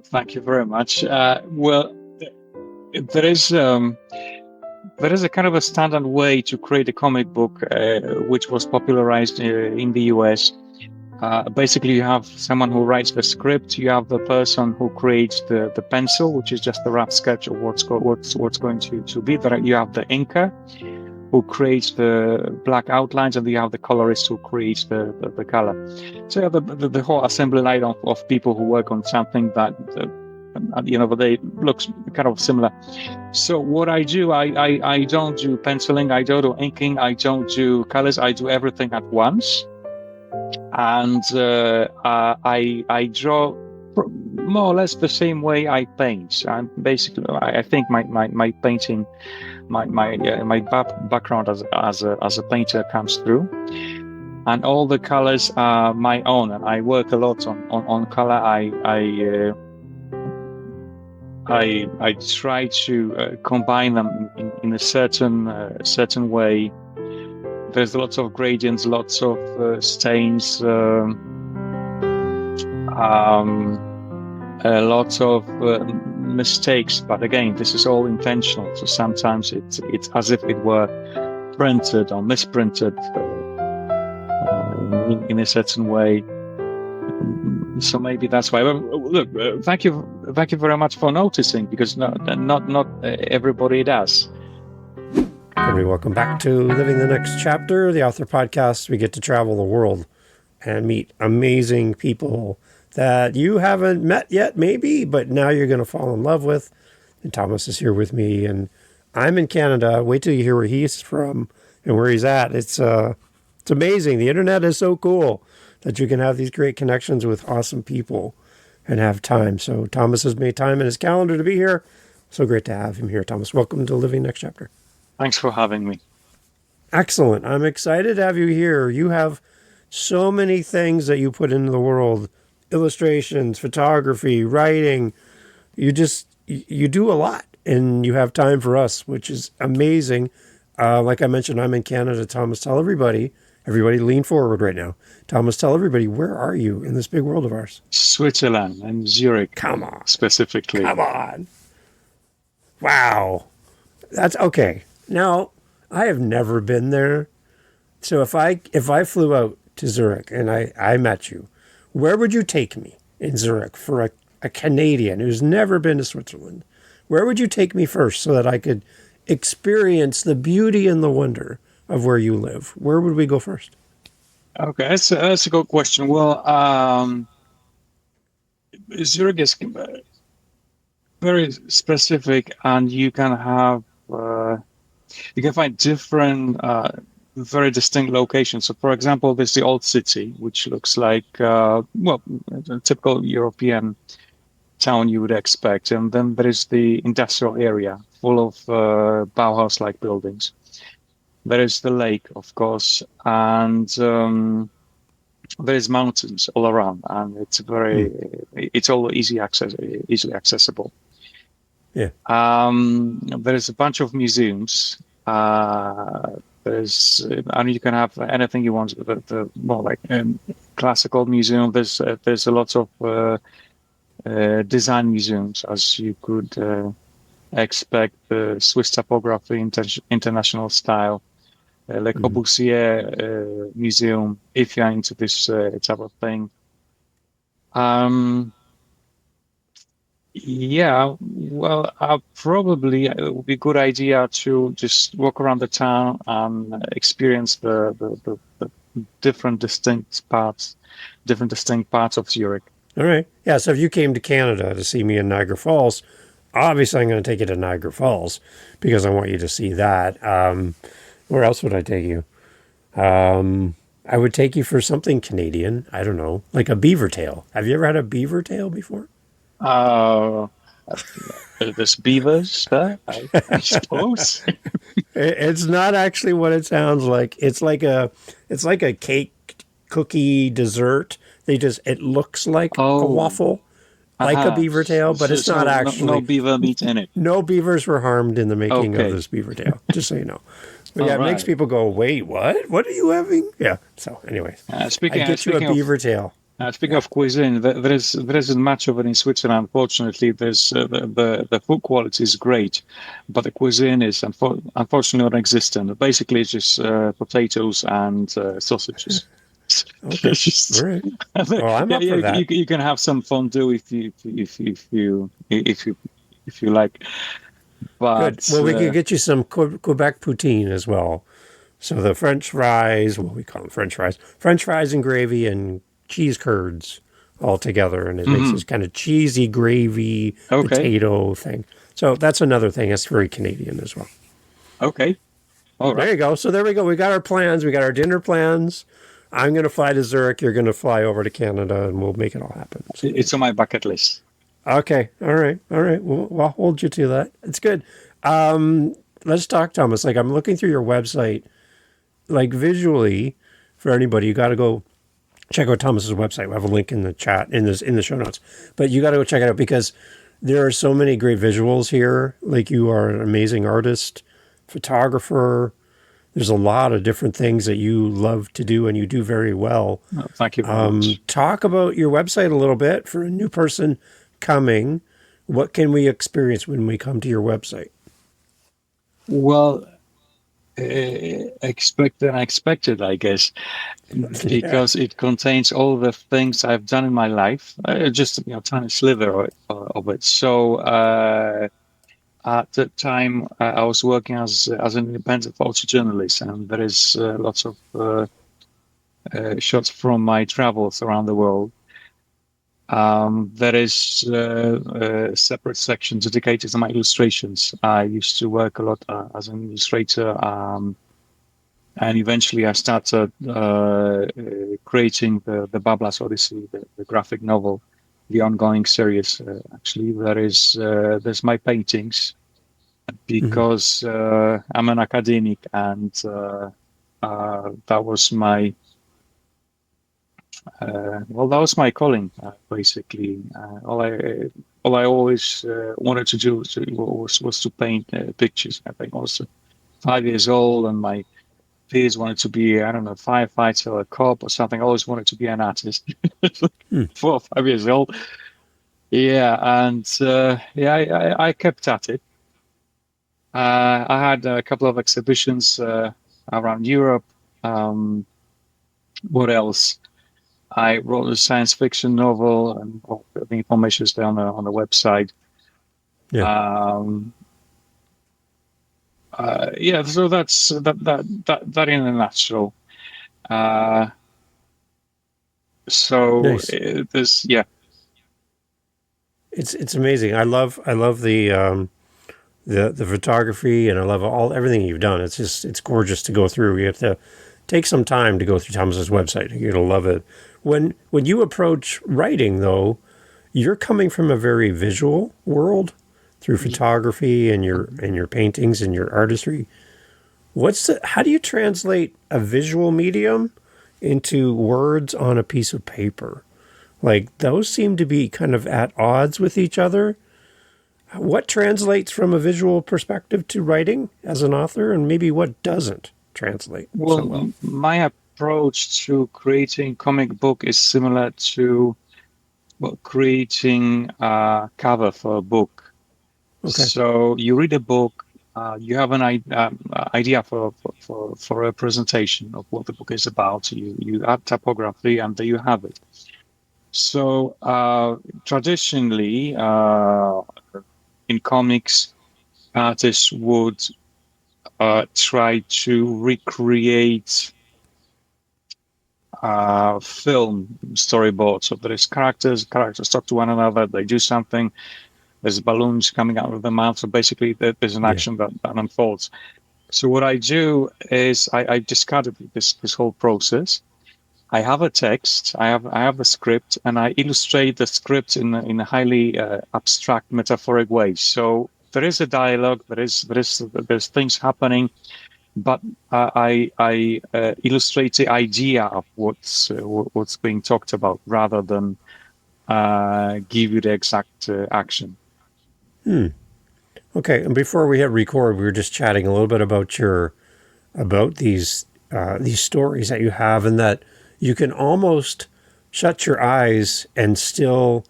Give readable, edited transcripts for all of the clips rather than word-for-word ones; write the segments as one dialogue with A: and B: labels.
A: Thank you very much. Well, there is a kind of a standard way to create a comic book, which was popularized in the US. Basically, you have someone who writes the script. You have the person who creates the pencil, which is just a rough sketch of what's going to be. There, you have the inker, who creates the black outlines, and you have the colorist who creates the color. So you have the whole assembly line of people who work on something that they looks kind of similar. So what I do, I don't do penciling, I don't do inking, I don't do colors, I do everything at once. And I draw more or less the same way I paint. And basically, I think my painting, my background as a painter comes through, and all the colors are my own. And I work a lot on color. I try to combine them in a certain way. There's lots of gradients, lots of stains, lots of mistakes. But again, this is all intentional. So sometimes it's as if it were printed or misprinted in a certain way. So maybe that's why. Well, look, thank you very much for noticing, because not everybody does.
B: And welcome back to Living the Next Chapter, the author podcast. We get to travel the world and meet amazing people that you haven't met yet, maybe, but now you're going to fall in love with. And Thomas is here with me, and I'm in Canada. Wait till you hear where he's from and where he's at. It's amazing. The internet is so cool that you can have these great connections with awesome people and have time. So Thomas has made time in his calendar to be here. So great to have him here. Thomas, welcome to Living Next Chapter.
A: Thanks for having me.
B: Excellent. I'm excited to have you here. You have so many things that you put into the world: illustrations, photography, writing. You do a lot, and you have time for us, which is amazing. Like I mentioned, I'm in Canada. Thomas, tell everybody lean forward right now. Thomas, tell everybody, where are you in this big world of ours?
A: Switzerland and Zurich.
B: Come on.
A: Specifically.
B: Come on. Wow. That's okay. Now, I have never been there. So if I flew out to Zurich and I met you, where would you take me in Zurich for a Canadian who's never been to Switzerland? Where would you take me first so that I could experience the beauty and the wonder of where you live? Where would we go first?
A: Okay, that's a good question. Well, Zurich is very specific, and you can have you can find different, very distinct locations. So, for example, there's the Old City, which looks like a typical European town you would expect, and then there is the industrial area full of Bauhaus-like buildings. There is the lake, of course, and there is mountains all around, and it's all easily accessible.
B: Yeah.
A: There is a bunch of museums. And you can have anything you want. Classical museum. There's a lot of design museums, as you could expect. Swiss typography, international style. Le Corbusier museum, if you're into this type of thing. Yeah, well, probably it would be a good idea to just walk around the town and experience the different distinct parts of Zurich.
B: All right. Yeah, so if you came to Canada to see me in Niagara Falls, obviously I'm going to take you to Niagara Falls because I want you to see that. Where else would I take you? I would take you for something Canadian. I don't know, like a beaver tail. Have you ever had a beaver tail before?
A: There's beavers there, I suppose.
B: It's not actually what it sounds like. It's like a cake cookie dessert. It looks like a waffle, like a beaver tail, but it's not actually.
A: No beaver meat in it.
B: No beavers were harmed in the making of this beaver tail, just so you know. But yeah, it makes people go, wait, what? What are you having? Yeah. So anyways, I get you a beaver tail.
A: Speaking
B: Yeah.
A: of cuisine, there isn't much of it in Switzerland. Unfortunately, there's the food quality is great, but the cuisine is unfortunately non-existent. Basically, it's just potatoes and sausages.
B: Okay.
A: It's just
B: All right. Well, I'm
A: yeah,
B: up
A: yeah.
B: for that.
A: You can have some fondue if you like,
B: Good.
A: but
B: Well, we could get you some Quebec poutine as well. So the French fries, well, we call them French fries and gravy and cheese curds all together, and it makes
A: mhm.
B: this kind of cheesy gravy
A: Okay,
B: potato thing. So that's another thing. That's very Canadian as well.
A: okay, all
B: There
A: right.
B: you go. So there we go. We got our plans. We got our dinner plans. I'm going to fly to Zurich. You're going to fly over to Canada, and we'll make it all happen. So
A: It's on my bucket list.
B: okay, all right, all right. Well, I'll hold you to that. It's good. Let's talk, Thomas. Like I'm looking through your website, like visually, for anybody, you got to go check out Thomas's website. We have a link in the chat in the show notes. But you got to go check it out because there are so many great visuals here. Like you are an amazing artist, photographer. There's a lot of different things that you love to do and you do very well.
A: Oh, thank you very much.
B: Talk about your website a little bit for a new person coming. What can we experience when we come to your website?
A: Well, expected and unexpected, I guess,
B: Yeah.
A: because it contains all the things I've done in my life, just tiny sliver of it. So at the time, I was working as an independent photojournalist, and there is lots of shots from my travels around the world. There is a separate section dedicated to my illustrations. I used to work a lot as an illustrator, and eventually I started creating the Bablas Odyssey, the graphic novel, the ongoing series. Actually, there's my paintings
B: Mhm.
A: because I'm an academic, and that was my that was my calling, basically. All I always wanted to do was to paint pictures. I think I was 5 years old, and my peers wanted to be, I don't know, a firefighter or a cop or something. I always wanted to be an artist.
B: Hmm.
A: 4 or 5 years old. Yeah, and yeah, I kept at it. I had a couple of exhibitions around Europe. Um, what else? I wrote a science fiction novel, and all the information is there on the website.
B: Yeah.
A: Um, yeah, so that's that in a nutshell. Uh, so
B: Nice.
A: there's yeah.
B: It's amazing. I love the photography and I love everything you've done. It's just it's gorgeous to go through. You have to take some time to go through Thomas's website. You're gonna love it. When you approach writing though, you're coming from a very visual world through photography and your paintings and your artistry. How do you translate a visual medium into words on a piece of paper? Like those seem to be kind of at odds with each other. What translates from a visual perspective to writing as an author, and maybe what doesn't translate so
A: Well,
B: well?
A: my approach to creating comic book is similar to creating a cover for a book.
B: Okay.
A: So you read a book, you have an idea for a presentation of what the book is about. You add typography, and there you have it. So traditionally, in comics, artists would try to recreate film storyboards. So there is characters talk to one another, they do something. There's balloons coming out of the mouth. So basically, there's an
B: Yeah.
A: action that unfolds. So what I do is I discarded this whole process. I have a text, I have the script, and I illustrate the script in a highly abstract, metaphoric way. So there is a dialogue, there's things happening, but I illustrate the idea of what's being talked about rather than give you the exact action.
B: Okay. And before we hit record, we were just chatting a little bit about about these stories that you have, and that you can almost shut your eyes and still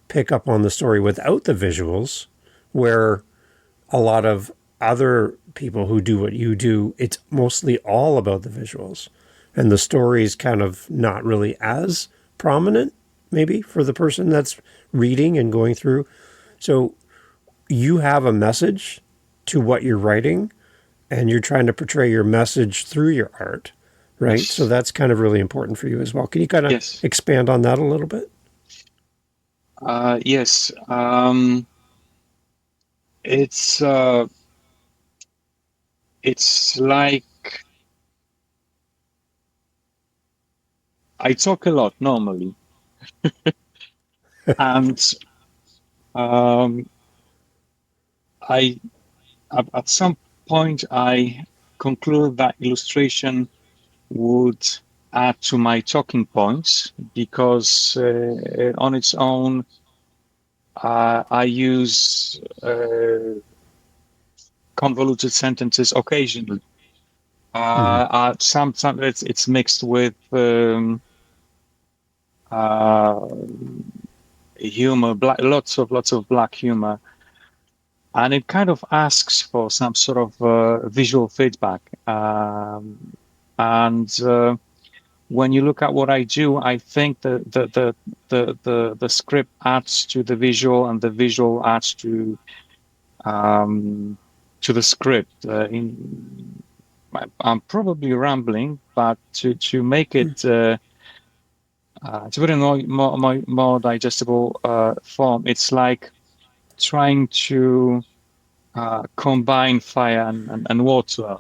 B: pick up on the story without the visuals, where a lot of other people who do what you do, it's mostly all about the visuals. And the story is kind of not really as prominent, maybe, for the person that's reading and going through. So you have a message to what you're writing, and you're trying to portray your message through your art, right?
A: Yes.
B: So that's kind of really important for you as well. Can you kind of
A: Yes.
B: expand on that a little bit?
A: Yes. It's like I talk a lot normally, and um, I at some point I conclude that illustration would add to my talking points because on its own I use convoluted sentences occasionally. Sometimes it's mixed with humor, lots of black humor, and it kind of asks for some sort of visual feedback. And when you look at what I do, I think the script adds to the visual, and the visual adds to the script. I'm probably rambling, but to make it to put in more digestible form, it's like trying to combine fire and water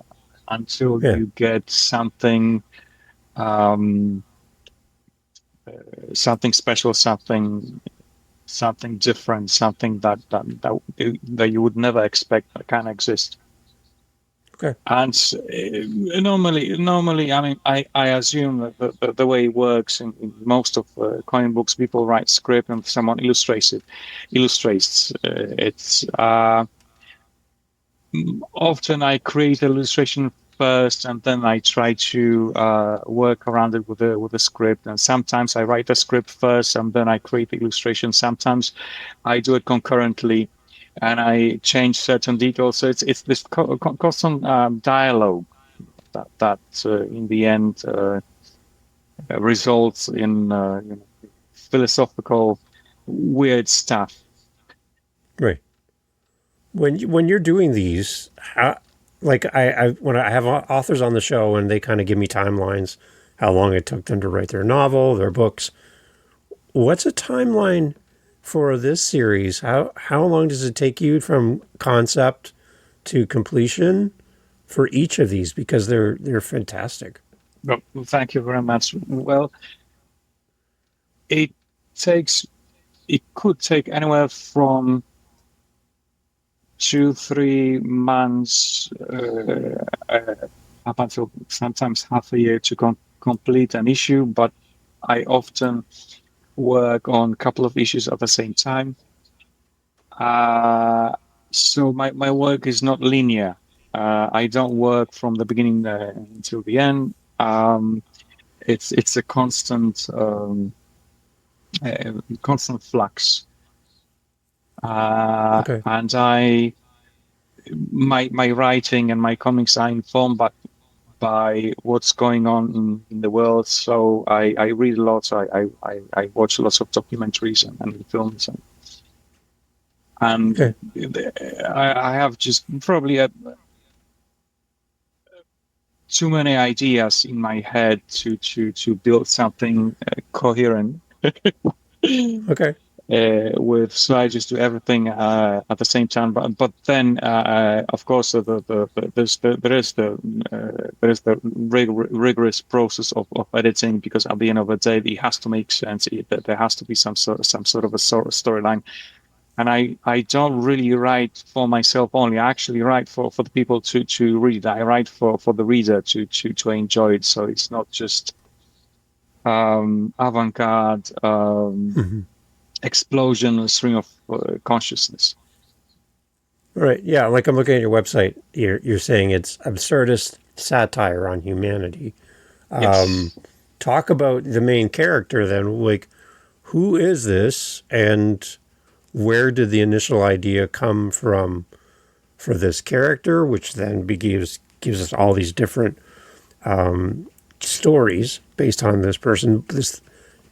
A: until
B: Yeah.
A: you get something something special, something different, something that you would never expect that can exist.
B: Okay.
A: And normally, I mean, I assume that the way it works in most of comic books, people write script and someone illustrates it. It's often I create illustration first, and then I try to work around it with a script. And sometimes I write the script first, and then I create the illustration. Sometimes I do it concurrently, and I change certain details. So it's this constant dialogue that in the end results in philosophical weird stuff.
B: Right. When you're doing these, like when I have authors on the show and they kind of give me timelines, how long it took them to write their novel, their books. What's a timeline for this series? How long does it take you from concept to completion for each of these? Because they're fantastic.
A: Well, thank you very much. Well, it could take anywhere from 2-3 months up until sometimes half a year to complete an issue, but I often work on a couple of issues at the same time. So my work is not linear. I don't work from the beginning until the end. It's a constant flux.
B: Okay.
A: And my writing and my comics are informed by what's going on in the world. So I read a lot. I watch lots of documentaries and films, and
B: Okay.
A: I have just probably too many ideas in my head to build something coherent.
B: Okay.
A: So I just do everything at the same time. But then, of course, there is the rigorous process of editing, because at the end of the day, it has to make sense. There has to be some sort of a storyline. And I don't really write for myself only. I actually write for the people to read. I write for the reader to enjoy it. So it's not just avant-garde. Explosion, a string of consciousness.
B: Right. Yeah. Like I'm looking at your website. You're saying it's absurdist satire on humanity.
A: Yes.
B: talk about the main character then. Like, who is this, and where did the initial idea come from for this character, which then gives us all these different stories based on this person.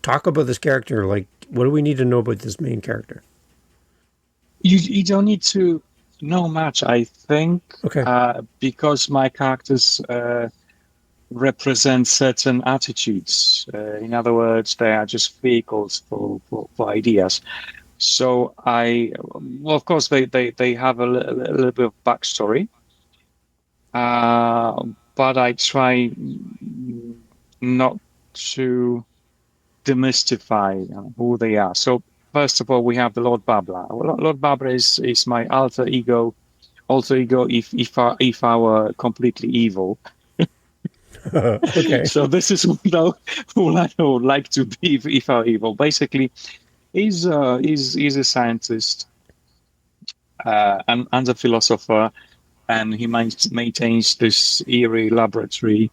B: Talk about this character. Like, what do we need to know about this main character?
A: You don't need to know much, I think,
B: Okay.
A: because my characters represent certain attitudes. In other words, they are just vehicles for ideas. So well, of course, they have a little bit of backstory, but I try not to demystify who they are. So first of all, we have the Lord Babla. Lord Babla is my alter ego. If I were completely evil.
B: Okay.
A: So this is who I would like to be if I were evil. Basically, he's a scientist and a philosopher, and he maintains this eerie laboratory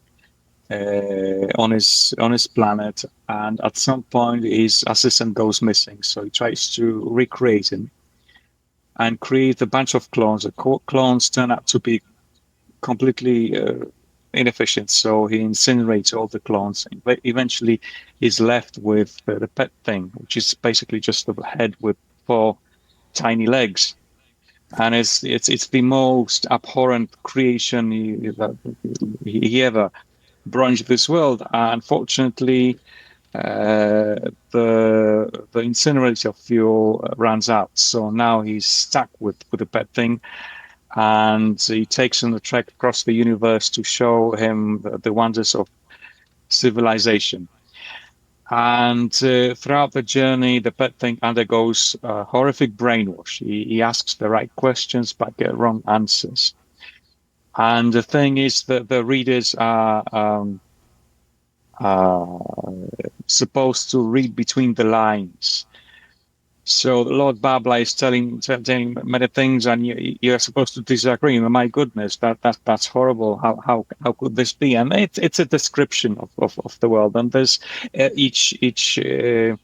A: on his planet. And at some point, his assistant goes missing, so he tries to recreate him and create a bunch of clones. The clones turn out to be completely inefficient, so he incinerates all the clones. But eventually, he's left with the pet thing, which is basically just a head with 4 tiny legs, and it's the most abhorrent creation he ever brought into this world. Unfortunately, the incinerator fuel runs out, so now he's stuck with the pet thing. And he takes him on a trek across the universe to show him the wonders of civilization. And throughout the journey, the pet thing undergoes horrific brainwash. He asks the right questions but get wrong answers. And the thing is that the readers are supposed to read between the lines. So Lord Babla is telling many things, and you're supposed to disagree. My goodness, that's horrible. How could this be? And it's a description of the world. And there's each issue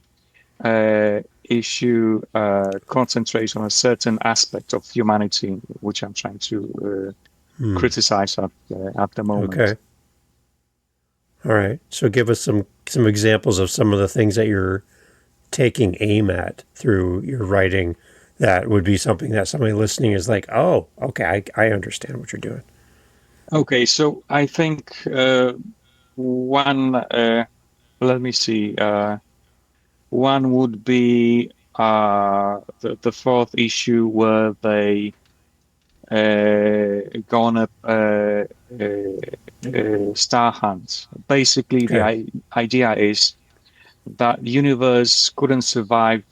A: concentrates on a certain aspect of humanity, which I'm trying to criticize at the moment.
B: Okay. All right. So give us some examples of some of the things that you're taking aim at through your writing that would be something that somebody listening is like, oh, okay, I understand what you're doing.
A: Okay, so I think one, let me see, one would be the 4th issue where they go on a star hunt. Basically,
B: Okay.
A: the idea is that the universe couldn't survive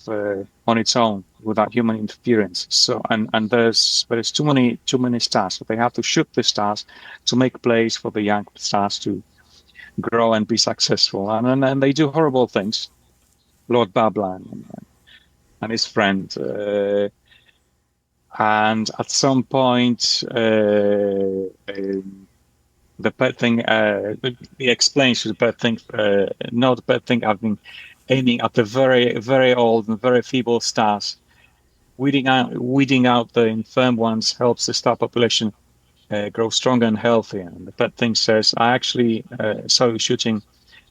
A: on its own without human interference. So and there's too many stars. So they have to shoot the stars to make place for the young stars to grow and be successful. And they do horrible things. Lord Bablan and his friend. And at some point, the pet thing, he explains to the pet thing, no, the pet thing, I've been aiming at the very, very old and very feeble stars. Weeding out the infirm ones helps the star population grow stronger and healthier. And the pet thing says, I actually saw you shooting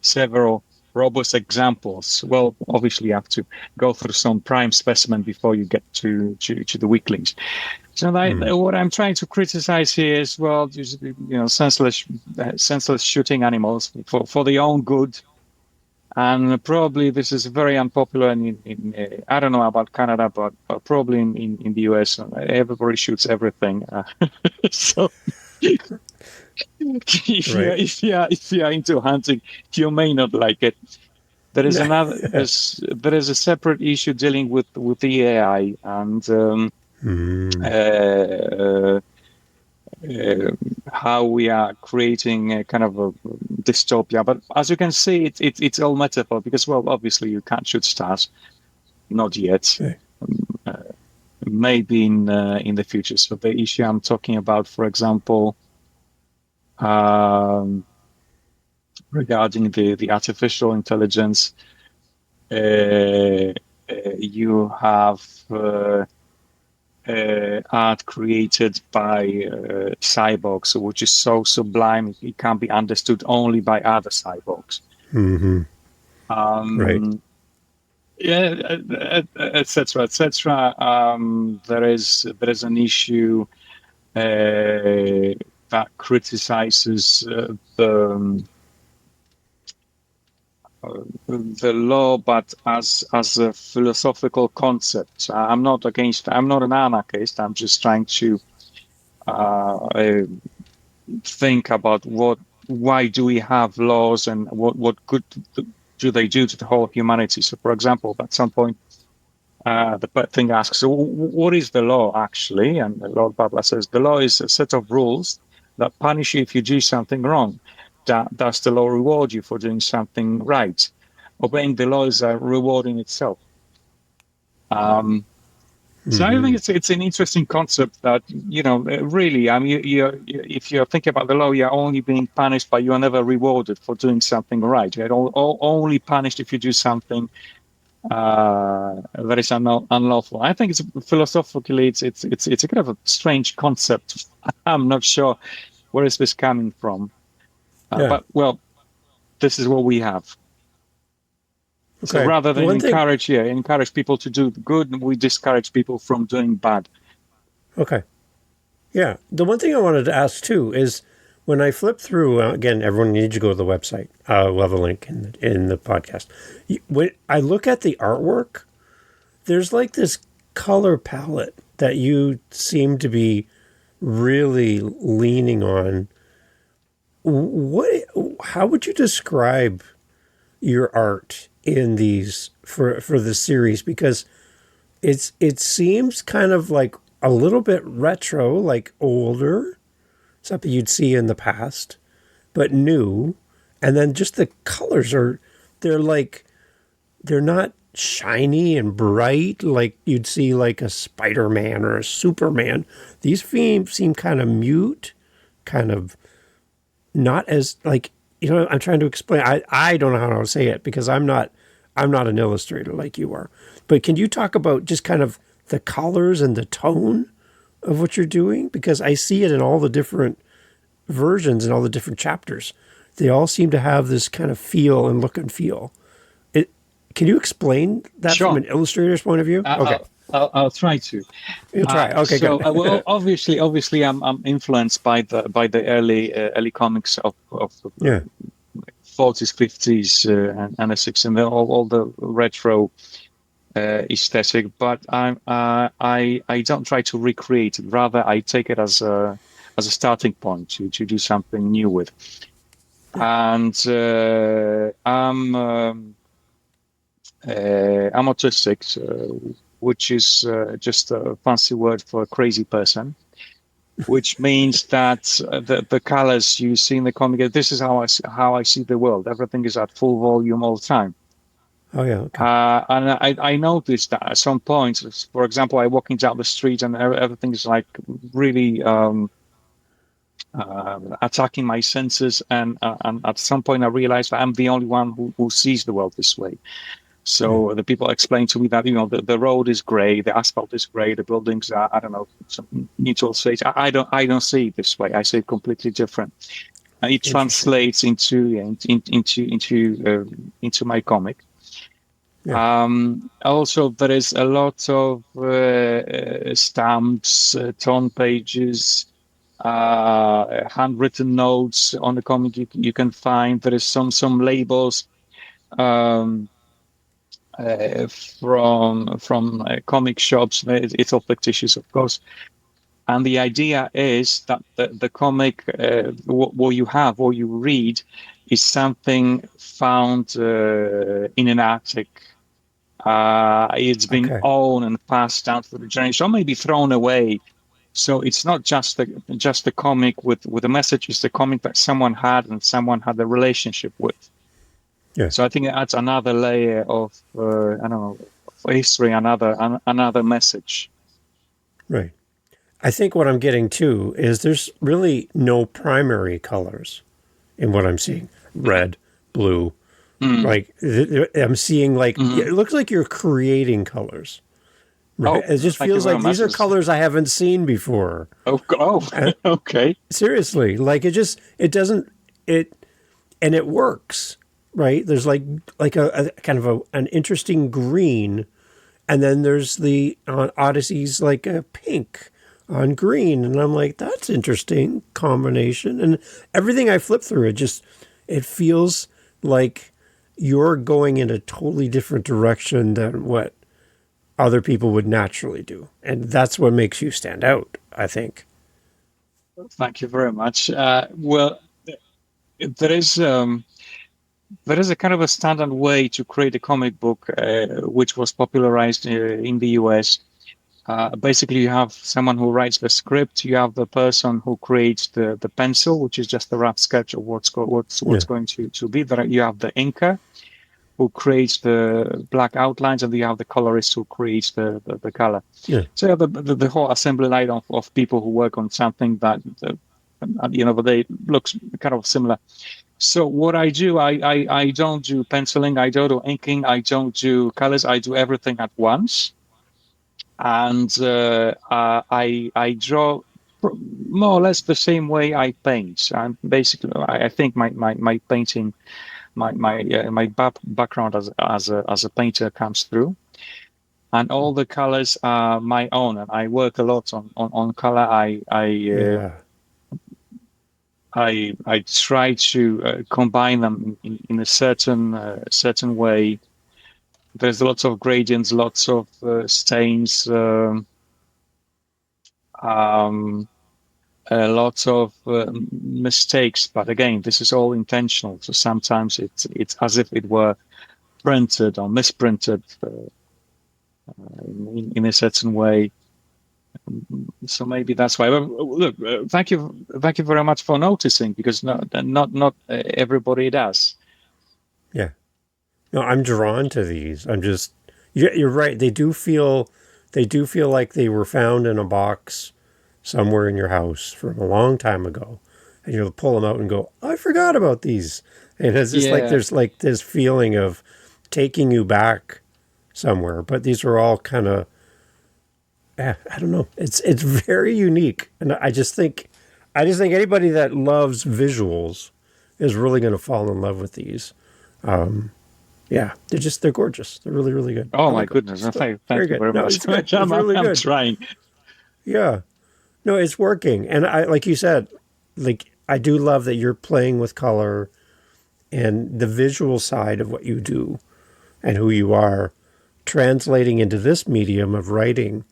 A: several robust examples. Well, obviously you have to go through some prime specimen before you get to the weaklings. So what I'm trying to criticize here is, well, senseless shooting animals for their own good. And probably this is very unpopular in I don't know about Canada, but probably in the US, everybody shoots everything. So if you're into hunting, you may not like it. There is there is a separate issue dealing with the AI and how we are creating a kind of a dystopia. But as you can see, it's all metaphor because, well, obviously you can't shoot stars, not yet.
B: Okay.
A: Maybe in the future. So the issue I'm talking about, for example, regarding the artificial intelligence. You have art created by cyborgs, which is so sublime it can be understood only by other cyborgs.
B: Mm-hmm. Right.
A: Yeah, etc., etc. There is an issue that criticizes the law, but as a philosophical concept. I'm not an anarchist. I'm just trying to think about why do we have laws, and what good do they do to the whole of humanity. So, for example, at some point, the thing asks, so what is the law actually? And Lord Butler says, the law is a set of rules that punish you if you do something wrong. Does the law reward you for doing something right? Obeying the law is a reward in itself. So I think it's an interesting concept that, really, I mean, if you're thinking about the law, you're only being punished, but you are never rewarded for doing something right. You're only punished if you do something that is unlawful. I think it's philosophically, it's a kind of a strange concept. I'm not sure where is this coming from, but well, this is what we have. Okay. So rather than encourage people to do good, we discourage people from doing bad.
B: Okay. Yeah. The one thing I wanted to ask too is when I flip through, again, everyone needs to go to the website. We'll have a link in the podcast. When I look at the artwork, there's like this color palette that you seem to be really leaning on. How would you describe your art in these for this series? Because it seems kind of like a little bit retro, like older, something you'd see in the past, but new. And then just the colors they're not shiny and bright like you'd see like a Spider-Man or a Superman. These themes seem kind of mute, kind of not as like, I'm trying to explain. I don't know how to say it because I'm not an illustrator like you are. But can you talk about just kind of the colors and the tone of what you're doing? Because I see it in all the different versions and all the different chapters. They all seem to have this kind of feel and look and feel. Can you explain that from an illustrator's point of view?
A: Okay. I'll try to.
B: You'll try. Okay,
A: so,
B: good.
A: Well, obviously, I'm influenced by the early comics of 40s, 50s, and the 60s, and all the retro aesthetic. But I don't try to recreate it. Rather, I take it as a starting point to do something new with. And I'm autistic, which is just a fancy word for a crazy person, which means that the colors you see in the comic, this is how I see the world. Everything is at full volume all the time.
B: Oh, yeah. Okay.
A: And I noticed that at some point, for example, I walking down the street and everything is like really attacking my senses. And at some point, I realized that I'm the only one who sees the world this way. So the people explain to me that, the road is gray, the asphalt is gray, the buildings are, I don't know, some neutral shades. I don't see it this way. I see it completely different. And it translates into my comic. Yeah. Also, there is a lot of stamps, torn pages, handwritten notes on the comic you can find. There is some labels from comic shops. It's all fictitious, of course. And the idea is that the comic, what you read, is something found in an attic. It's been owned and passed down through the generation, or maybe thrown away. So it's not just the comic with a message. It's the comic that someone had and someone had a relationship with. Yeah. So I think it adds another layer of history, another message.
B: Right. I think what I'm getting to is there's really no primary colors in what I'm seeing. red, blue.
A: Mm.
B: Like I'm seeing like
A: Mm.
B: it looks like you're creating colors. Right?
A: Oh,
B: It just
A: thank you
B: feels
A: very
B: like these
A: much.
B: are colors I haven't seen before.
A: Oh,
B: And
A: okay.
B: seriously, like it doesn't it and it works, right? There's like a kind of an interesting green, and then there's the on Odyssey's like a pink on green, and I'm like, that's interesting combination. And everything I flip through, it feels like you're going in a totally different direction than what other people would naturally do, and that's what makes you stand out, I think.
A: Thank you very much. Well, there is there is a kind of a standard way to create a comic book, which was popularized in the US. Basically, you have someone who writes the script. You have the person who creates the pencil, which is just a rough sketch of what's
B: Yeah,
A: going to be. There, you have the inker who creates the black outlines, and you have the colorist who creates the color.
B: yeah,
A: So you have the whole assembly line of people who work on something that at the end of the day looks kind of similar. So what I do, I don't do penciling, I don't do inking, I don't do colors, I do everything at once, and I draw more or less the same way I paint. I'm basically, I think my painting, my background as a painter comes through, and all the colors are my own, and I work a lot on color.
B: yeah.
A: I try to combine them in a certain way. There's lots of gradients, lots of stains, um, lots of mistakes. But again, this is all intentional. So sometimes it's as if it were printed or misprinted in a certain way. So maybe that's why. But look, thank you very much for noticing, because not everybody does.
B: Yeah. No, I'm drawn to these. You're right. They do feel like they were found in a box somewhere in your house from a long time ago. And you'll pull them out and go, I forgot about these. And it's just
A: Yeah.
B: there's like this feeling of taking you back somewhere. But these are all kind of, I don't know. It's very unique. And I just think anybody that loves visuals is really going to fall in love with these. Yeah, they're gorgeous. They're really, really good.
A: Oh
B: I
A: my
B: like them.
A: goodness!
B: Very
A: Thank you
B: good.
A: very
B: No,
A: much.
B: it's good. It's really
A: I'm
B: good.
A: trying.
B: Yeah. No, it's working. And I, like you said, like I do love that you're playing with color and the visual side of what you do and who you are translating into this medium of writing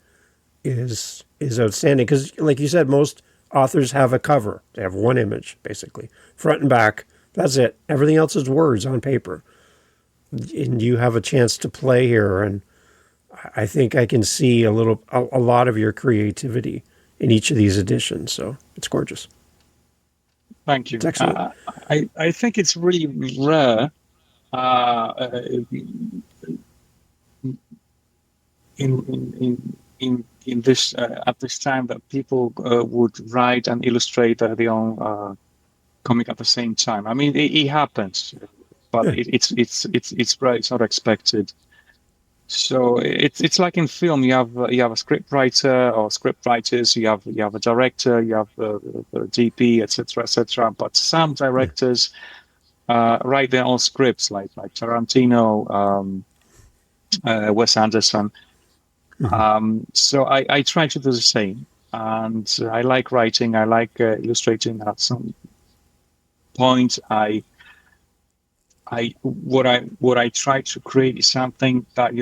B: is outstanding. Because like you said, most authors have a cover. They have one image, basically. Front and back. That's it. Everything else is words on paper. And you have a chance to play here, and I think I can see a lot of your creativity in each of these editions. So it's gorgeous.
A: Thank
B: It's
A: you.
B: excellent.
A: I think it's really rare in this at this time that people would write and illustrate their own comic at the same time. I mean, it happens, but
B: Yeah.
A: it's rare. It's not expected. So it's like in film. You have a script writer or script writers. You have a director. You have the DP, etc., etc. But some
B: Yeah.
A: directors write their own scripts, like Tarantino, Wes Anderson.
B: Mhm.
A: So I try to do the same, and I like writing. I like illustrating. At some point, what I try to create is something that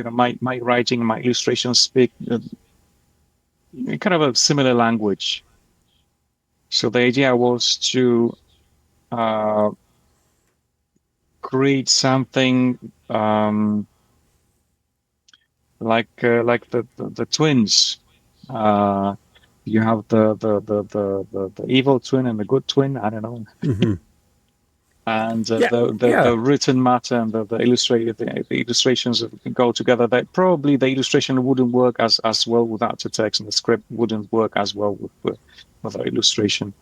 A: my writing, my illustrations speak kind of a similar language. So the idea was to uh, create something like the twins. Uh, you have the evil twin and the good twin. I don't know.
B: Mhm.
A: And
B: Yeah.
A: the
B: Yeah.
A: written matter and the illustrations go together. That probably the illustration wouldn't work as well without the text, and the script wouldn't work as well with the illustration.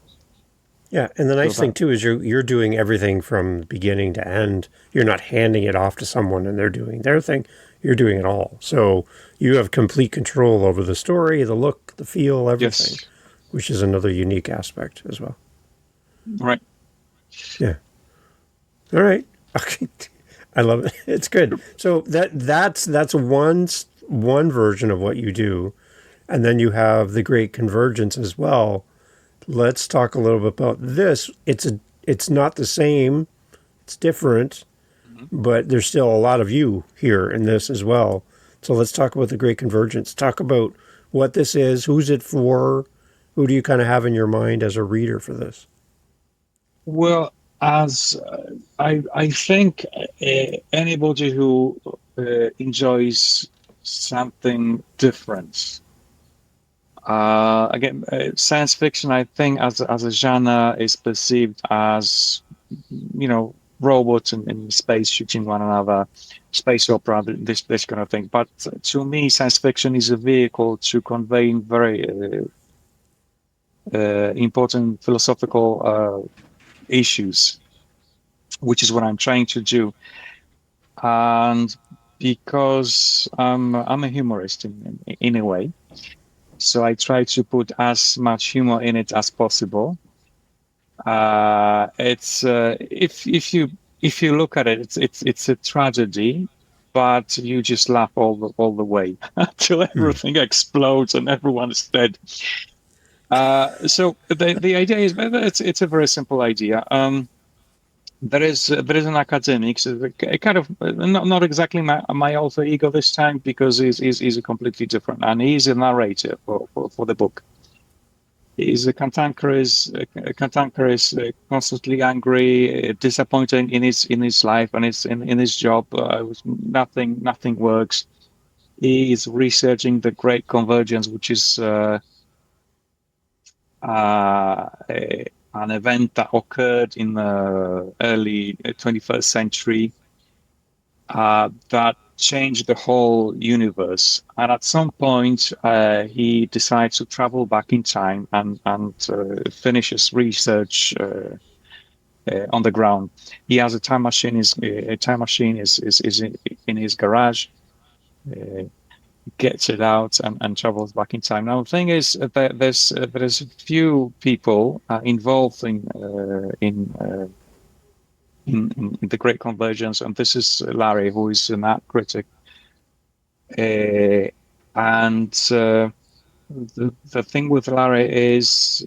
B: Yeah, and the
A: So
B: nice thing
A: that,
B: too is you're doing everything from beginning to end. You're not handing it off to someone and they're doing their thing. You're doing it all. So you have complete control over the story, the look, the feel, everything,
A: yes,
B: which is another unique aspect as well.
A: right.
B: Yeah. All right. Okay. I love it. It's good. So that's one version of what you do, and then you have the Great Convergence as well. Let's talk a little bit about this. It's not the same. It's different,
A: Mhm.
B: but there's still a lot of you here in this as well. So let's talk about the Great Convergence. Talk about what this is, who's it for, who do you kind of have in your mind as a reader for this?
A: Well, as I think anybody who enjoys something different. Again, science fiction, I think, as a genre, is perceived as, robots in space shooting one another, space opera, this kind of thing. But to me, science fiction is a vehicle to convey very important philosophical issues, which is what I'm trying to do. And because I'm a humorist in a way, so I try to put as much humor in it as possible. It's if you look at it, it's a tragedy, but you just laugh all the way until
B: Hmm.
A: everything explodes and everyone is dead. So the idea is it's a very simple idea. There is an academic, so a kind of not exactly my alter ego this time because he's a completely different, and he's a narrator for the book. He's a cantankerous, constantly angry, disappointed in his life and in his job. Nothing works. He is researching the Great Convergence, which is an event that occurred in the early 21st century that changed the whole universe. And at some point, he decides to travel back in time and finish his research on the ground. He has a time machine. A time machine is in his garage. Uh, Gets it out and travels back in time. Now, the thing is that there's a few people involved in the Great Convergence, and this is Larry, who is an art critic. And the thing with Larry is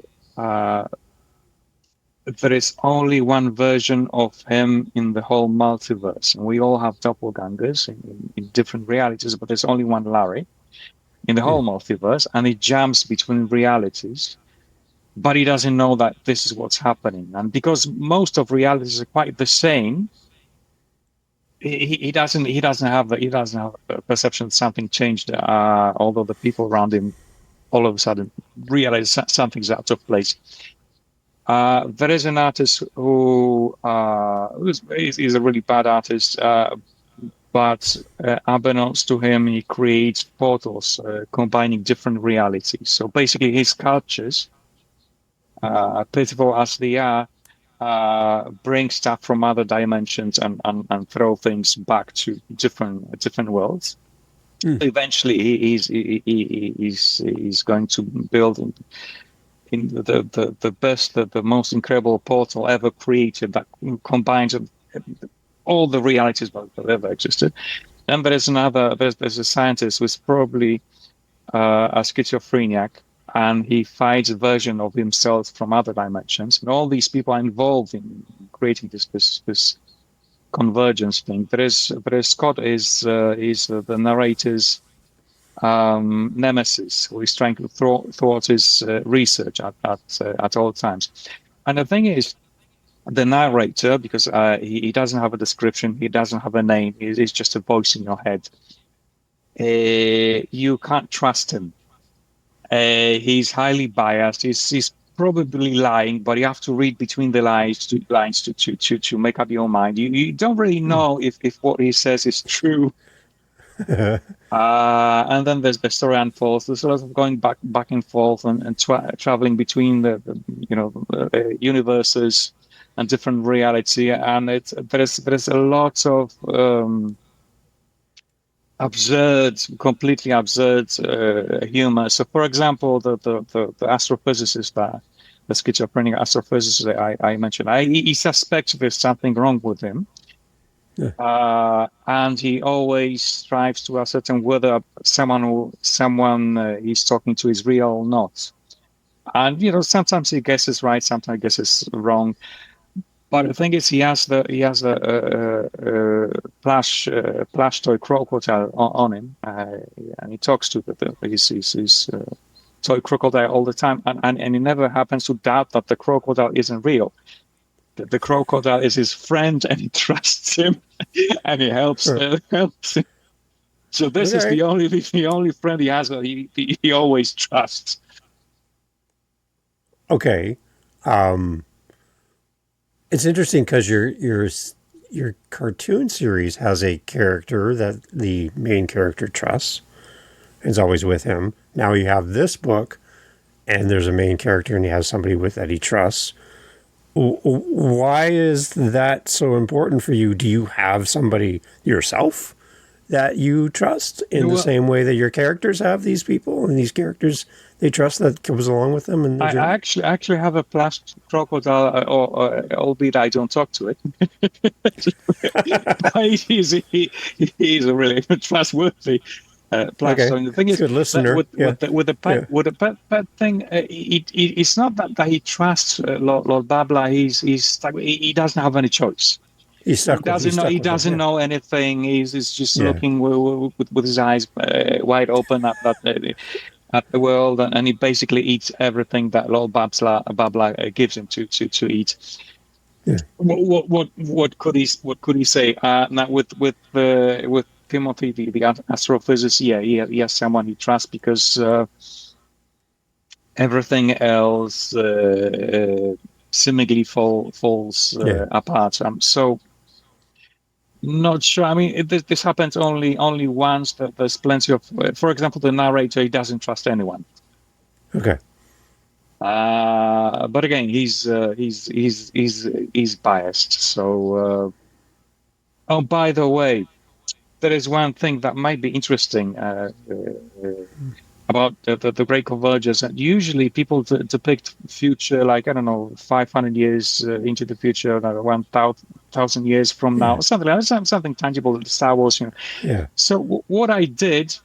A: there is only one version of him in the whole multiverse. And we all have doppelgangers in different realities, but there's only one Larry in the
B: Hmm.
A: whole multiverse, and he jumps between realities. But he doesn't know that this is what's happening. And because most of realities are quite the same, he doesn't have a perception that something changed. Although the people around him all of a sudden realize something's out of place. There is an artist who is a really bad artist, but unbeknownst to him, he creates portals combining different realities. So basically, his sculptures, pitiful as they are, bring stuff from other dimensions and throw things back to different worlds.
B: Hmm.
A: Eventually, he's going to build in the best, the most incredible portal ever created that combines all the realities that ever existed. And there's a scientist who's probably a schizophrenic, and he fights a version of himself from other dimensions. And all these people are involved in creating this convergence thing. There is Scott is the narrator's nemesis, who is trying to thwart his research at all times. And the thing is, the narrator, because he doesn't have a description, he doesn't have a name, he's just a voice in your head. You can't trust him. He's highly biased. He's probably lying, but you have to read between the lines to make up your mind. You don't really
B: Hmm.
A: know if what he says is true And then the story unfolds. There's a lot of going back and forth and traveling between the universes and different reality. And there's a lot of completely absurd humor. So, for example, the astrophysicist, the schizophrenic astrophysicist I mentioned, he suspects there's something wrong with him. And he always strives to ascertain whether someone he's talking to is real or not. And sometimes he guesses right, sometimes he guesses wrong. But the thing is, he has a plush toy crocodile on him, and he talks to his toy crocodile all the time, and he never happens to doubt that the crocodile isn't real. The crocodile is his friend, and he trusts him, and he helps him. So this is the only friend he has that he always trusts.
B: Okay. It's interesting because your cartoon series has a character that the main character trusts and is always with him. Now you have this book, and there's a main character, and he has somebody with that he trusts. Why is that so important for you? Do you have somebody yourself that you trust in the same way that your characters have these people, and these characters they trust that comes along with them? And
A: I actually have a plush crocodile, albeit I don't talk to it. He's a really trustworthy plush.
B: Okay.
A: So the thing is,
B: good listener.
A: With the pet thing, it's not that he trusts Lord Babla. He doesn't have any choice. He doesn't know anything. He's just looking with his eyes wide open at the world, and he basically eats everything that Lord Babla gives him to eat.
B: Yeah.
A: What could he say? Now with Timothy, the astrophysicist, he has someone he trusts because everything else seemingly falls apart. So. Not sure. I mean, this happens only once. That there's plenty of, for example, the narrator, he doesn't trust anyone.
B: Okay.
A: But again, he's biased. So, oh, by the way, there is one thing that might be interesting about the Great Convergence. And usually, people depict future, like, I don't know, 500 years into the future, 1,000 years from now, something like that, something tangible, Star Wars,
B: Yeah.
A: So what I did,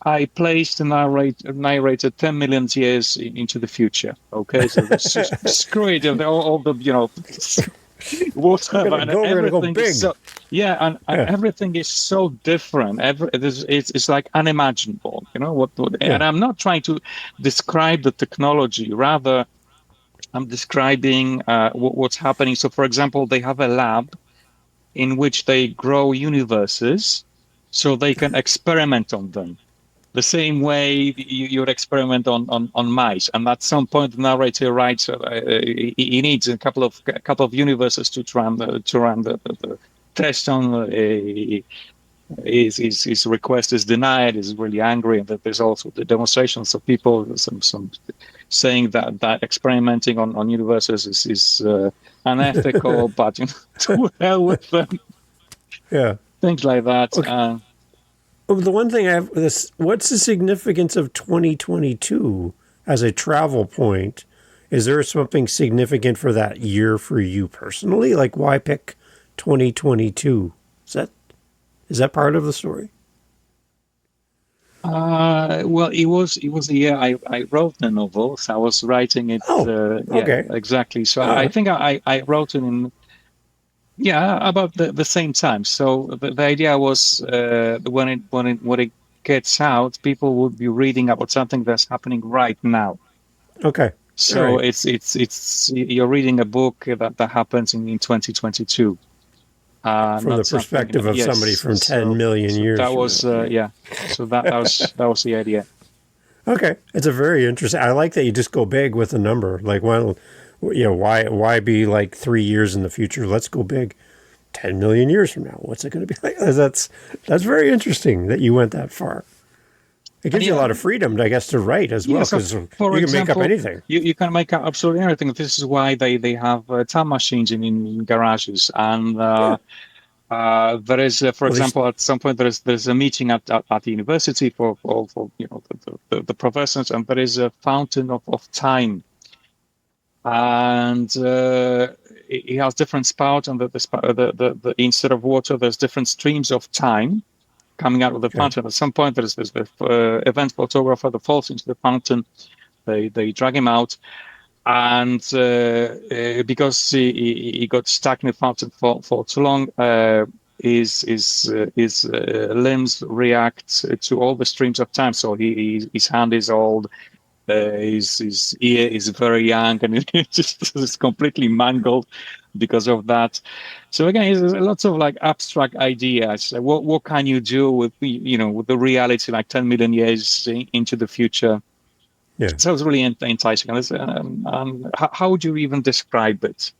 A: I placed the narrator 10 million years into the future. Okay, so screw it, all the whatever, and everything is so and everything is so different. It's like unimaginable, and I'm not trying to describe the technology, rather I'm describing what's happening. So for example, they have a lab in which they grow universes so they can experiment on them the same way you would experiment on mice. And at some point, the narrator writes he needs a couple of universes to run the test on. His request is denied. He's really angry, and that there's also the demonstrations of people, some saying that experimenting on universes is unethical, but to hell with them.
B: Yeah,
A: things like that.
B: Okay. The one thing I have this: what's the significance of 2022 as a travel point? Is there something significant for that year for you personally? Like, why pick 2022? Is that part of the story? Well,
A: it was the year I wrote the novel, so I was writing it.
B: Okay.
A: Exactly. So I think I wrote it in about the same time. So the idea was when it gets out, people would be reading about something that's happening right now.
B: Okay.
A: So it's you're reading a book that happens in 2022.
B: From the perspective of somebody from 10 million years.
A: That was So that was the idea.
B: Okay, it's a very interesting. I like that you just go big with a number. Like, well, why be like 3 years in the future? Let's go big. 10 million years from now, what's it going to be like? That's very interesting that you went that far. It gives you a lot of freedom, I guess, to write as well,
A: so
B: because you
A: for
B: can make up
A: example,
B: anything.
A: you can make up absolutely anything. This is why they have time machines in garages. And there is, for example, at some point there's a meeting at the university for the professors, and there is a fountain of time. And it has different spouts, and the instead of water, there's different streams of time coming out of the fountain. At some point, there's the event photographer that falls into the fountain. They drag him out, and because he got stuck in the fountain for too long, his limbs react to all the streams of time. So his hand is old. His ear is very young, and it's completely mangled because of that. So again, there's lots of like abstract ideas. What can you do with with the reality like 10 million years into the future?
B: Yeah.
A: So it's really enticing. And how would you even describe it?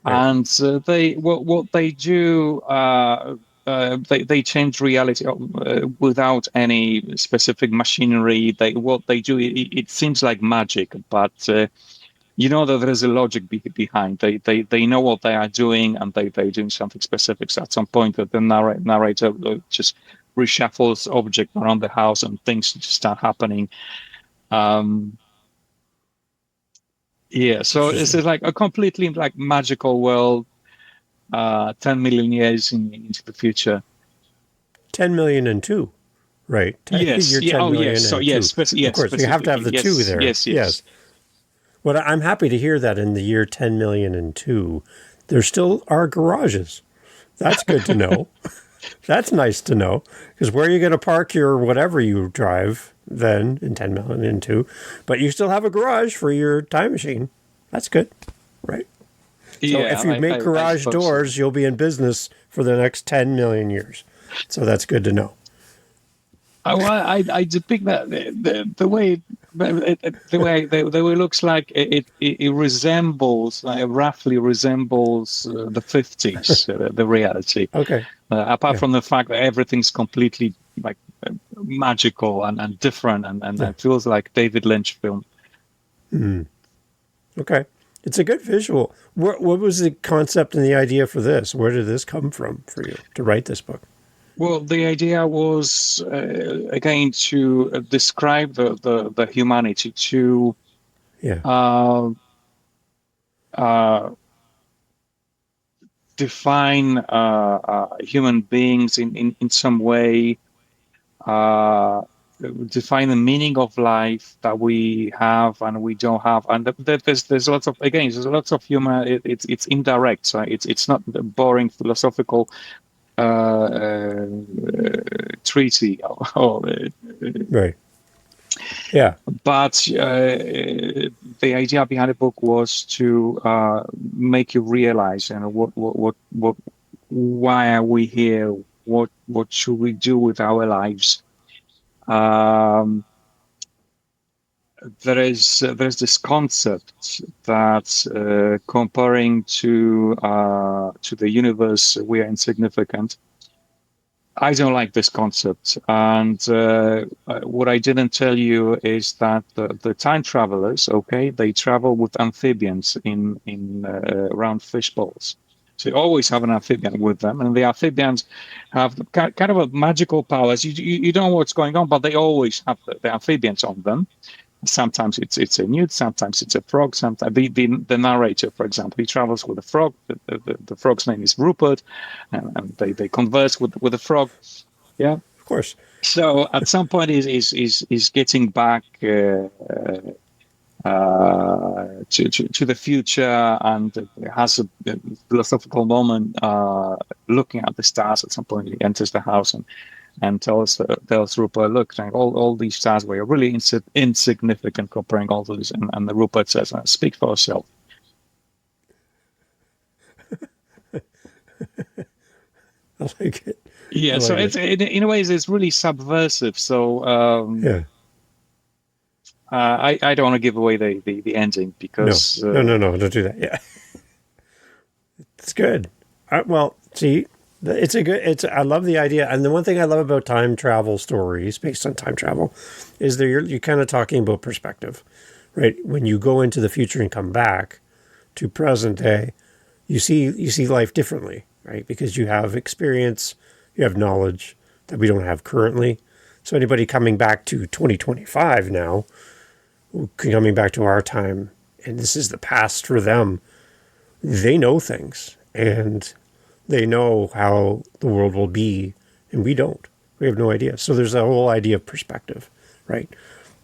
A: Right. And what they do. They change reality without any specific machinery. What they do, it seems like magic, but you know that there is a logic behind. They know what they are doing, and they're doing something specific. So at some point, that the narrator just reshuffles objects around the house, and things just start happening. So it's like a completely like magical world. 10 million years into the future.
B: 10 million and two, right?
A: Yes.
B: You're 10 million and
A: so
B: two.
A: yes,
B: of course, you have to have the two there. Yes. Well, I'm happy to hear that in the year 10 million and two, there still are garages. That's good to know. That's nice to know. Because where are you going to park your whatever you drive then in 10 million and two? But you still have a garage for your time machine. That's good, right? So if you make garage doors, you'll be in business for the next 10 million years. So that's good to know.
A: I depict that the way it looks like it resembles, roughly resembles the 50s, the reality.
B: Okay.
A: Apart from the fact that everything's completely like magical and different and it feels like David Lynch film.
B: Mm. Okay. It's a good visual. What was the concept and the idea for this? Where did this come from for you to write this book?
A: Well, the idea was, again, to describe the humanity, to define human beings in some way, define the meaning of life that we have and we don't have, and there's lots of humor. It's indirect, so it's not the boring philosophical treaty or
B: right. Yeah.
A: But the idea behind the book was to make you realize, why are we here? What should we do with our lives? There's this concept that comparing to the universe, we are insignificant. I don't like this concept, and what I didn't tell you is that the time travelers, they travel with amphibians in round fish bowls. So you always have an amphibian with them, and the amphibians have kind of a magical powers. You don't know what's going on, but they always have the amphibians on them. Sometimes it's a newt, sometimes it's a frog. Sometimes the narrator, for example, he travels with a frog. The frog's name is Rupert, and they converse with the frog. Yeah,
B: of course.
A: So at some point, he's getting back to the future, and has a philosophical moment, looking at the stars. At some point, he enters the house and tells Rupert, look, all these stars were really insignificant comparing all to this. And the Rupert says, speak for yourself.
B: I like it.
A: Yeah, so it's in a way, it's really subversive. So I don't want to give away the ending because...
B: No, don't do that. Yeah. It's good. Well, see, I love the idea. And the one thing I love about time travel stories based on time travel is that you're kind of talking about perspective, right? When you go into the future and come back to present day, you see life differently, right? Because you have experience, you have knowledge that we don't have currently. So anybody coming back to 2025 now, coming back to our time, and this is the past for them, they know things and they know how the world will be, and we don't. We have no idea. So there's a whole idea of perspective, right?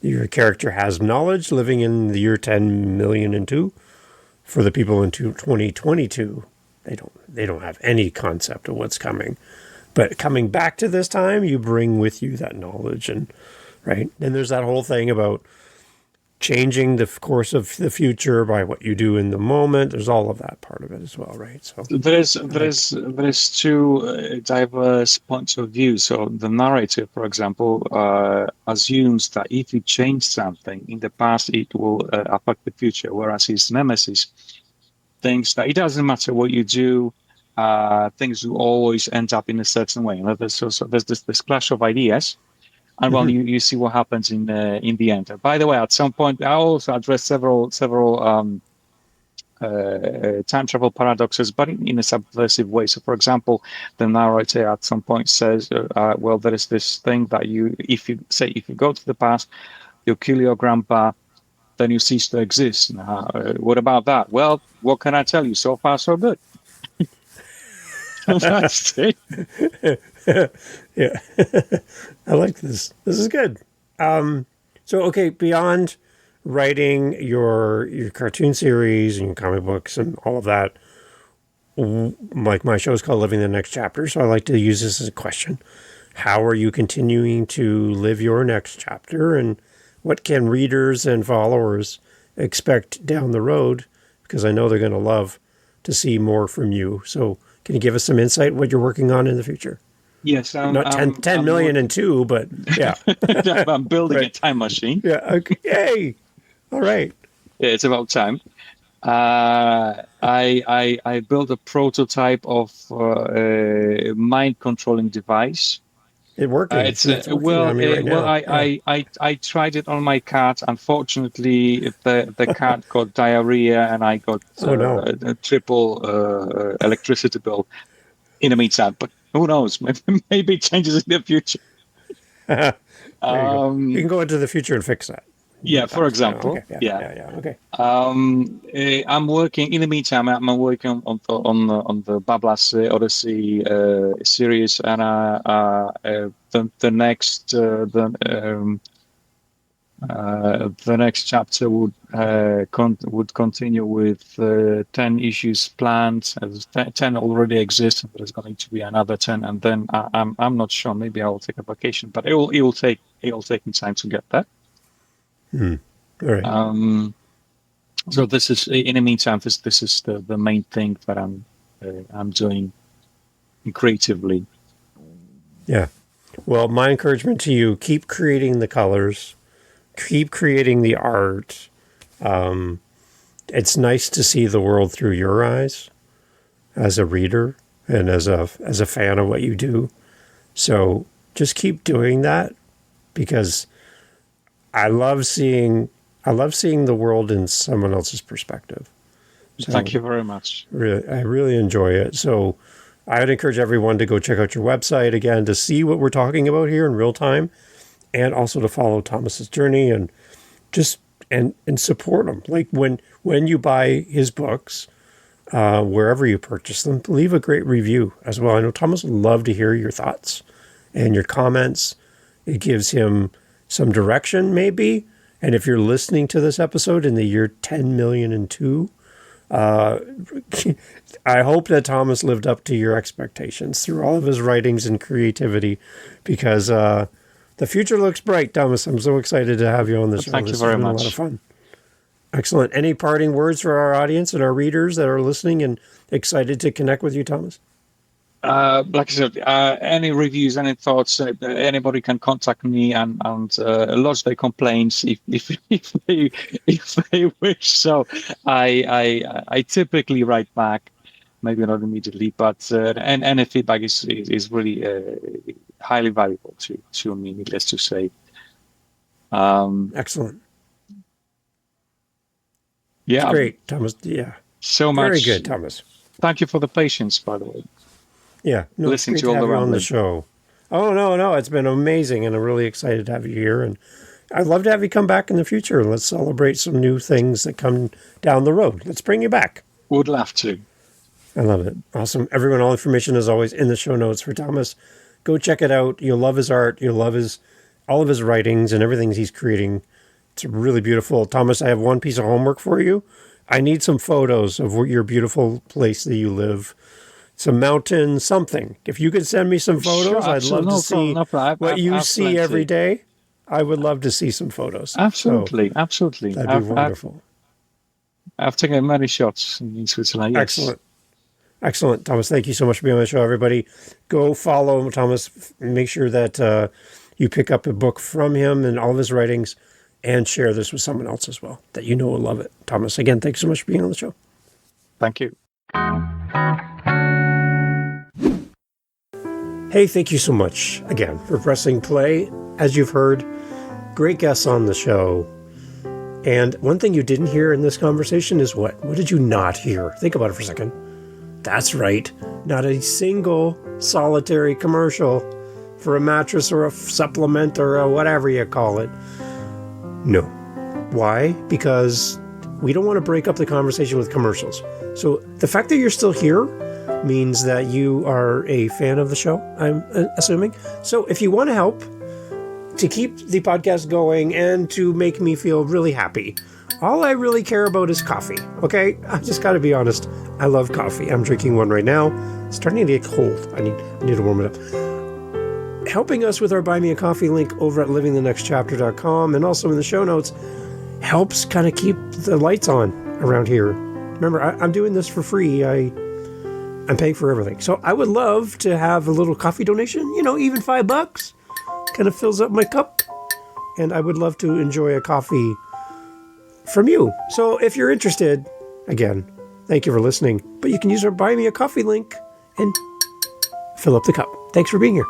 B: Your character has knowledge living in the year 10 million and two. For the people in 2022, they don't have any concept of what's coming. But coming back to this time, you bring with you that knowledge, and right. And there's that whole thing about changing the course of the future by what you do in the moment. There's all of that part of it as well, right? So
A: there is two diverse points of view. So the narrator, for example, assumes that if you change something in the past, it will affect the future, whereas his nemesis thinks that it doesn't matter what you do, things will always end up in a certain way. And there's this clash of ideas. And well, you see what happens in the end. By the way, at some point, I also addressed several time travel paradoxes, but in a subversive way. So, for example, the narrator at some point says, "Well, there is this thing that if you go to the past, you'll kill your grandpa, then you cease to exist. What about that? Well, what can I tell you? So far, so good." That's it.
B: Yeah, I like this. This is good. So, okay, beyond writing your cartoon series and your comic books and all of that, like my show is called Living the Next Chapter, so I like to use this as a question. How are you continuing to live your next chapter, and what can readers and followers expect down the road? Because I know they're going to love to see more from you. So can you give us some insight what you're working on in the future?
A: Yes,
B: Not 10 million and two, but yeah.
A: I'm building
B: Right.
A: a time machine.
B: Yeah. Okay. Yay. All right.
A: It's about time. I built a prototype of a mind controlling device.
B: It's working.
A: It's
B: working on me right now.
A: I tried it on my cat. Unfortunately, the cat got diarrhea, and I got a triple electricity bill in the meantime. But who knows? Maybe it changes in the future.
B: There you go. You can go into the future and fix that.
A: Yeah, for example.
B: Okay. Yeah. Okay.
A: I'm working. In the meantime, I'm working on the Bablas Odyssey series, and the next chapter would continue with 10 issues planned. 10 already exist, but there's going to be another 10, and then I'm not sure. Maybe I will take a vacation, but it will take me time to get that.
B: All right.
A: So this is, in the meantime, this is the main thing that I'm doing creatively.
B: Yeah. Well, my encouragement to you: keep creating the colors, keep creating the art. It's nice to see the world through your eyes as a reader and as a fan of what you do. So just keep doing that, because I love seeing the world in someone else's perspective. So
A: Thank you very much.
B: I really enjoy it. So I would encourage everyone to go check out your website again to see what we're talking about here in real time, and also to follow Thomas's journey and just and support him. Like when you buy his books, wherever you purchase them, leave a great review as well. I know Thomas would love to hear your thoughts and your comments. It gives him some direction, maybe. And if you're listening to this episode in the year 10 million and two, I hope that Thomas lived up to your expectations through all of his writings and creativity, because the future looks bright, Thomas. I'm so excited to have you on the show.
A: Thank you very much.
B: A lot of fun. Excellent. Any parting words for our audience and our readers that are listening and excited to connect with you, Thomas?
A: Like I said, any reviews, any thoughts, anybody can contact me and lodge their complaints if they wish. So I typically write back. maybe not immediately, but and the feedback is really highly valuable to me, needless to say.
B: Excellent.
A: Yeah,
B: It's great, Thomas. Yeah.
A: so
B: Very
A: much.
B: good, Thomas.
A: Thank you for the patience, by the way.
B: Yeah. No, it's
A: Listening
B: great
A: to
B: to
A: all
B: have
A: the
B: you on the
A: rambling.
B: show. Oh, no. It's been amazing, and I'm really excited to have you here. And I'd love to have you come back in the future. Let's celebrate some new things that come down the road. Let's bring you back.
A: Would love to.
B: I love it. Awesome. Everyone, all information is always in the show notes for Thomas. Go check it out. You'll love his art. You'll love all of his writings and everything he's creating. It's really beautiful. Thomas, I have one piece of homework for you. I need some photos of your beautiful place that you live. Some mountain, something. If you could send me some photos,
A: Sure,
B: I'd love to see what you see every day. I would love to see some photos.
A: Absolutely,
B: So
A: absolutely.
B: that'd be wonderful.
A: I've taken many shots in Switzerland. Yes.
B: Excellent. Thomas, thank you so much for being on the show, everybody. Go follow Thomas. Make sure that you pick up a book from him and all of his writings, and share this with someone else as well that you know will love it. Thomas, again, thanks so much for being on the show.
A: Thank you.
B: Hey, thank you so much again for pressing play. As you've heard, great guests on the show. And one thing you didn't hear in this conversation is what? What did you not hear? Think about it for a second. That's right. Not a single solitary commercial for a mattress or a supplement or a whatever you call it. No. Why? Because we don't want to break up the conversation with commercials. So the fact that you're still here means that you are a fan of the show, I'm assuming. So if you want to help to keep the podcast going and to make me feel really happy, all I really care about is coffee, okay? I just got to be honest. I love coffee. I'm drinking one right now. It's starting to get cold. I need to warm it up. Helping us with our Buy Me a Coffee link over at livingthenextchapter.com and also in the show notes helps kind of keep the lights on around here. Remember, I'm doing this for free. I'm paying for everything. So I would love to have a little coffee donation, even $5 kind of fills up my cup. And I would love to enjoy a coffee from you. So if you're interested, again, thank you for listening. But you can use our Buy Me a Coffee link and fill up the cup. Thanks for being here.